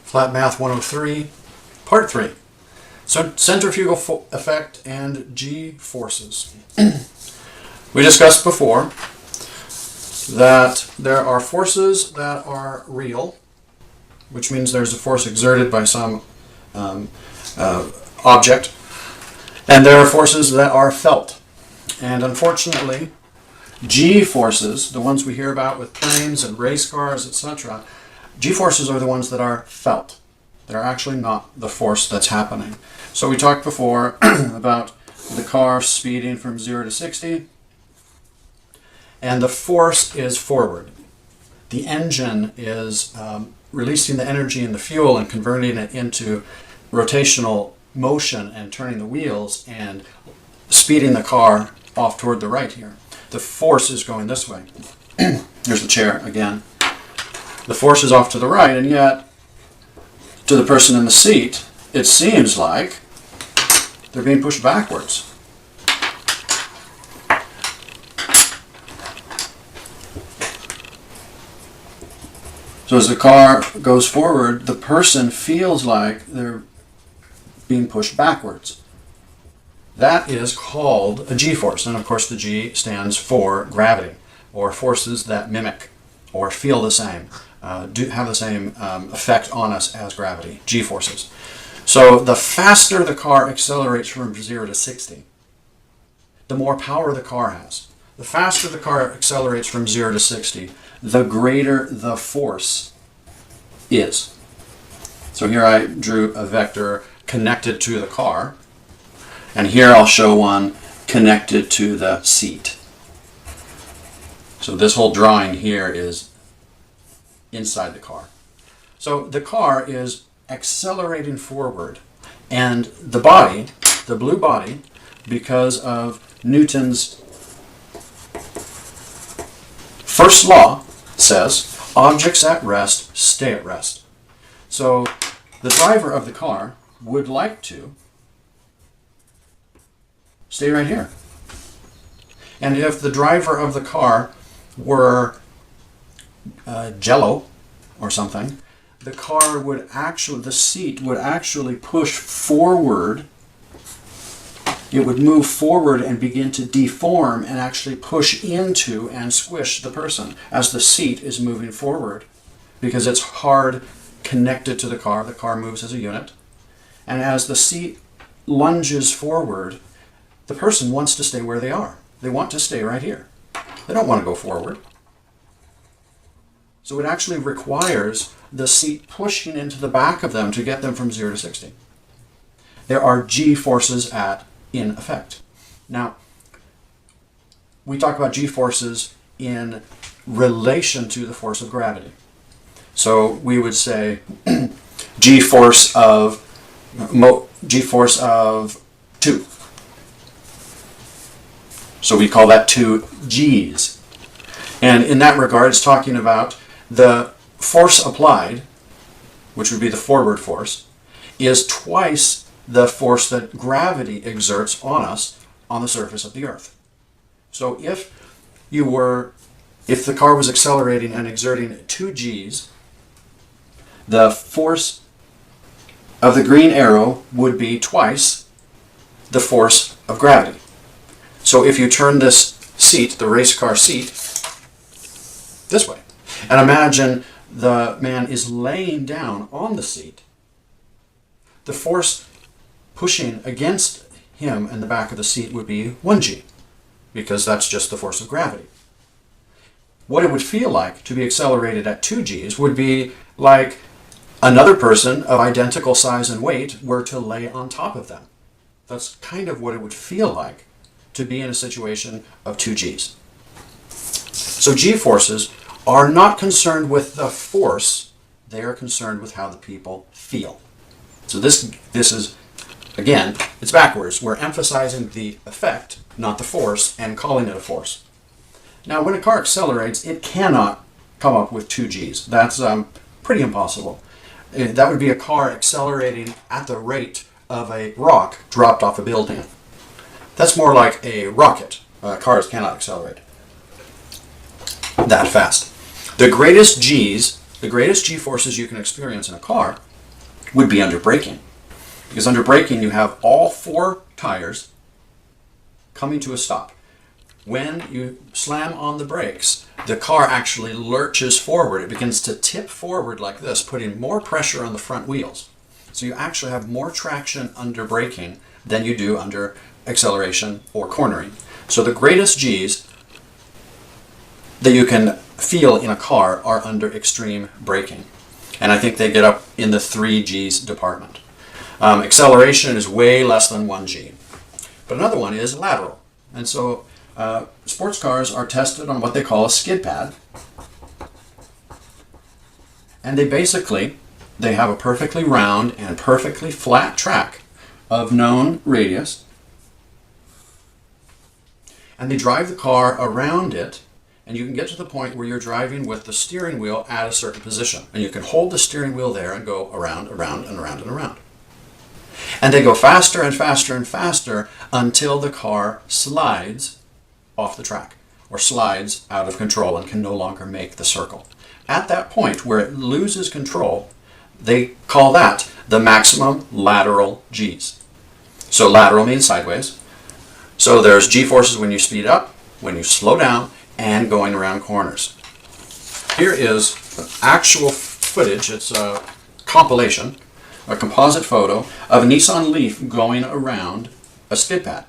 Flat Math 103, Part 3. So centrifugal effect and G-forces. We discussed before that there are forces that are real, which means there's a force exerted by some object, and there are forces that are felt. And unfortunately, G-forces, the ones we hear about with planes and race cars, etc., G-forces are the ones that are felt. They're actually not the force that's happening. So we talked before about the car speeding from 0 to 60, and the force is forward. The engine is releasing the energy in the fuel and converting it into rotational motion and turning the wheels and speeding the car off toward the right here. The force is going this way. Here's the chair again. The force is off to the right, and yet to the person in the seat, it seems like they're being pushed backwards. So as the car goes forward, the person feels like they're being pushed backwards. That is called a G-force, and of course the G stands for gravity, or forces that mimic or feel the same, have the same effect on us as gravity, G-forces. So the faster the car accelerates from 0 to 60, the more power the car has. The faster the car accelerates from 0 to 60, the greater the force is. So here I drew a vector connected to the car, and here I'll show one connected to the seat. So this whole drawing here is inside the car. So the car is accelerating forward, and the body, the blue body, because of Newton's first law, says objects at rest stay at rest. So the driver of the car would like to stay right here. And if the driver of the car were Jello or something, the car would actually, the seat would actually push forward. It would move forward and begin to deform and actually push into and squish the person as the seat is moving forward, because it's hard connected to the car moves as a unit. And as the seat lunges forward, the person wants to stay where they are. They want to stay right here. They don't want to go forward. So it actually requires the seat pushing into the back of them to get them from 0 to 60. There are G-forces in effect. Now, we talk about G-forces in relation to the force of gravity. So we would say G-force of 2. So we call that 2 G's. And in that regard, it's talking about the force applied, which would be the forward force, is twice the force that gravity exerts on us on the surface of the Earth. So if the car was accelerating and exerting 2 G's, the force of the green arrow would be twice the force of gravity. So if you turn this seat, the race car seat, this way, and imagine the man is laying down on the seat, the force pushing against him in the back of the seat would be 1G, because that's just the force of gravity. What it would feel like to be accelerated at 2Gs would be like another person of identical size and weight were to lay on top of them. That's kind of what it would feel like to be in a situation of 2Gs. So G-forces are not concerned with the force, they are concerned with how the people feel. So this is, again, it's backwards. We're emphasizing the effect, not the force, and calling it a force. Now, when a car accelerates, it cannot come up with 2 G's. That's pretty impossible. That would be a car accelerating at the rate of a rock dropped off a building. That's more like a rocket. Cars cannot accelerate that fast. The greatest G's, the greatest G-forces you can experience in a car would be under braking. Because under braking, you have all 4 tires coming to a stop. When you slam on the brakes, the car actually lurches forward. It begins to tip forward like this, putting more pressure on the front wheels. So you actually have more traction under braking than you do under acceleration or cornering. So the greatest G's that you can feel in a car are under extreme braking. And I think they get up in the 3 G's department. Acceleration is way less than 1 G. But another one is lateral. And so sports cars are tested on what they call a skid pad. And they have a perfectly round and perfectly flat track of known radius. And they drive the car around it, and you can get to the point where you're driving with the steering wheel at a certain position. And you can hold the steering wheel there and go around, around, and around, and around. And they go faster and faster and faster until the car slides off the track or slides out of control and can no longer make the circle. At that point where it loses control, they call that the maximum lateral G's. So lateral means sideways. So there's G forces when you speed up, when you slow down, and going around corners. Here is actual footage. It's a compilation, a composite photo of a Nissan Leaf going around a skid pad.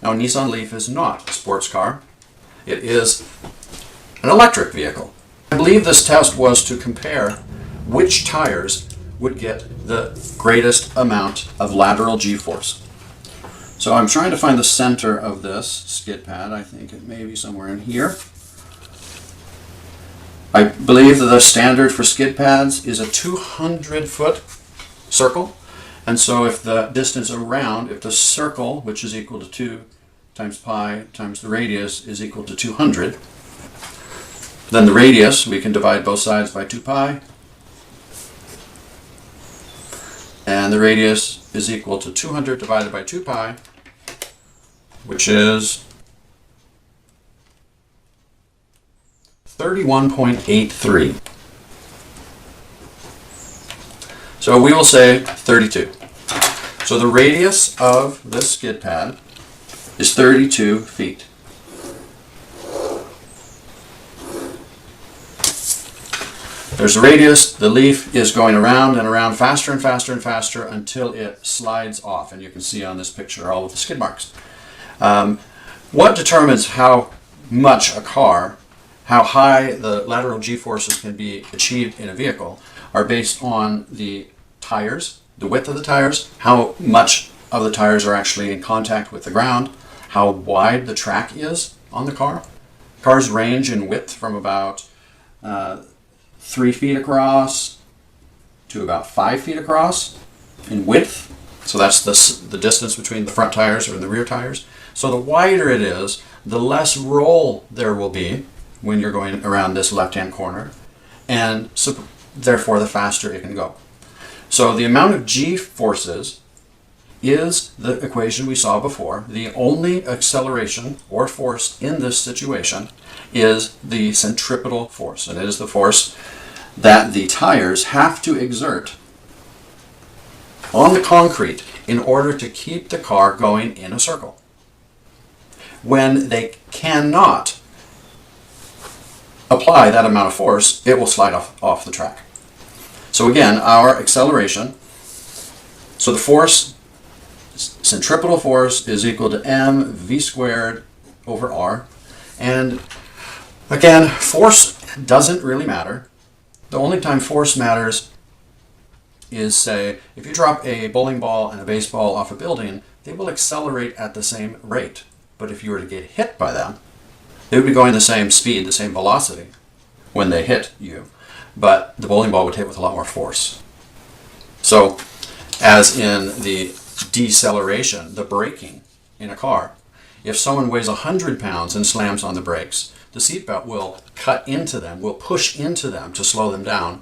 Now, a Nissan Leaf is not a sports car. It is an electric vehicle. I believe this test was to compare which tires would get the greatest amount of lateral G-force. So I'm trying to find the center of this skid pad. I think it may be somewhere in here. I believe that the standard for skid pads is a 200-foot circle. And so if the distance around, if the circle, which is equal to 2 times pi times the radius, is equal to 200, then the radius, we can divide both sides by 2 pi. And the radius is equal to 200 divided by 2 pi, which is 31.83. So we will say 32. So the radius of this skid pad is 32 feet. There's the radius. The Leaf is going around and around faster and faster and faster until it slides off. And you can see on this picture all of the skid marks. What determines how much a car, how high the lateral G-forces can be achieved in a vehicle, are based on the tires, the width of the tires, how much of the tires are actually in contact with the ground, how wide the track is on the car. Cars range in width from about 3 feet across to about 5 feet across in width. So that's the distance between the front tires and the rear tires. So the wider it is, the less roll there will be when you're going around this left-hand corner, and so therefore the faster it can go. So the amount of G forces is the equation we saw before. The only acceleration or force in this situation is the centripetal force, and it is the force that the tires have to exert on the concrete in order to keep the car going in a circle. When they cannot apply that amount of force, it will slide off the track. So again, our acceleration, so the force, centripetal force, is equal to mv squared over r. And again, force doesn't really matter. The only time force matters is, say, if you drop a bowling ball and a baseball off a building, they will accelerate at the same rate. But if you were to get hit by them, they would be going the same speed, the same velocity when they hit you. But the bowling ball would hit with a lot more force. So, as in the deceleration, the braking in a car, if someone weighs 100 pounds and slams on the brakes, the seatbelt will cut into them, will push into them to slow them down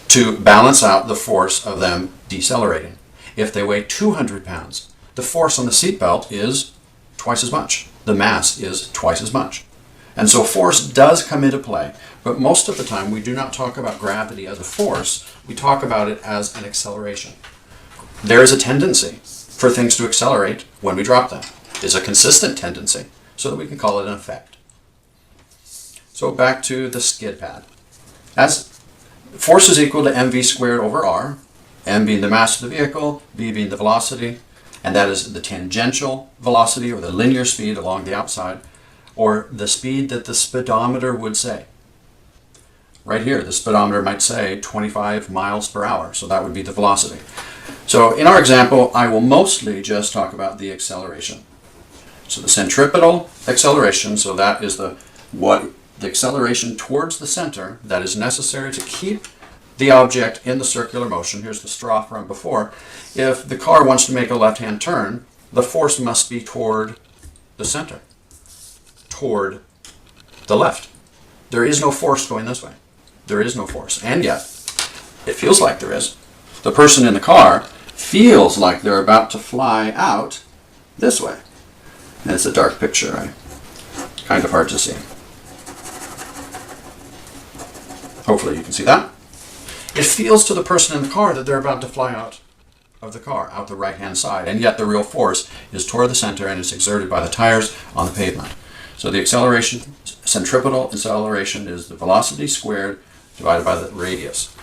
to balance out the force of them decelerating. If they weigh 200 pounds, the force on the seatbelt is twice as much. The mass is twice as much. And so force does come into play. But most of the time, we do not talk about gravity as a force. We talk about it as an acceleration. There is a tendency for things to accelerate when we drop them. It's a consistent tendency, so that we can call it an effect. So back to the skid pad. As force is equal to mv squared over r, m being the mass of the vehicle, v being the velocity, and that is the tangential velocity or the linear speed along the outside, or the speed that the speedometer would say. Right here, the speedometer might say 25 miles per hour, so that would be the velocity. So in our example, I will mostly just talk about the acceleration. So the centripetal acceleration, so that is the acceleration towards the center that is necessary to keep the object in the circular motion. Here's the straw from before. If the car wants to make a left-hand turn, the force must be toward the center, toward the left. There is no force going this way. There is no force. And yet, it feels like there is. The person in the car feels like they're about to fly out this way. And it's a dark picture, right? Kind of hard to see. Hopefully you can see that. It feels to the person in the car that they're about to fly out of the car, out the right-hand side, and yet the real force is toward the center and is exerted by the tires on the pavement. So the acceleration, centripetal acceleration, is the velocity squared divided by the radius.